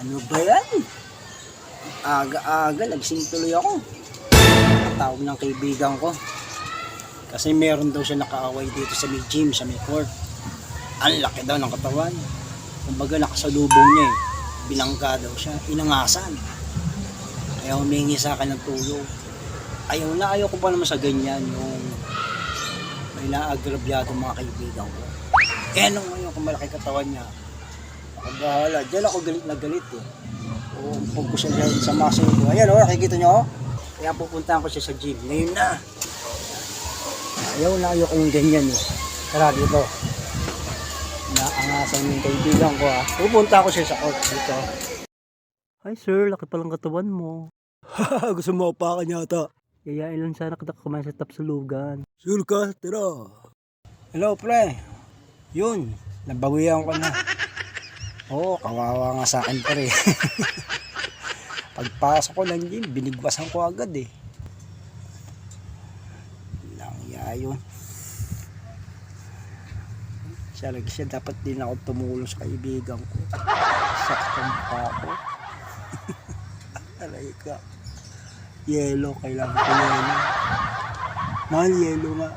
Ano ba yan? Aga-aga, nagsing tuloy ako. Tawag ng kaibigan ko. Kasi meron daw siya nakaaway dito sa may gym, sa may court. Ang laki daw ng katawan. Kumbaga nakasalubong niya eh. Binangga daw siya, inangasan. Kaya humingi sa akin ng tulong. Ayaw ko pa naman sa ganyan yung may naagrabyado mga kaibigan ko. Eh nung ngayon kung malaki katawan niya, ako bahala. Diyan ako galit na galit eh. O pag ko siya sa muscle ko. Ayan o, nakikita niyo o. Kaya pupuntahan ko siya sa gym. Ngayon na. Ayaw ko yung ganyan eh. Tara dito. Naangasan yung kaibigan ko ha. Pupunta ko siya sa court dito. Hi sir, laki palang katawan mo. Gusto mo upakan yata. Yayain lang sana kita kumain sa tapsulugan. Sure ka, tira. Hello pre. Yun, nabawihan ko na. Oo, kawawa nga sa akin pre. Pagpasok ko ng gym, binigwasan ko agad eh. Langya yun. Siya dapat din ako tumulong sa kaibigan ko. Saktan pa ako. Aray ka. Yelo, kailangan ko yelo. Mahal yelo nga.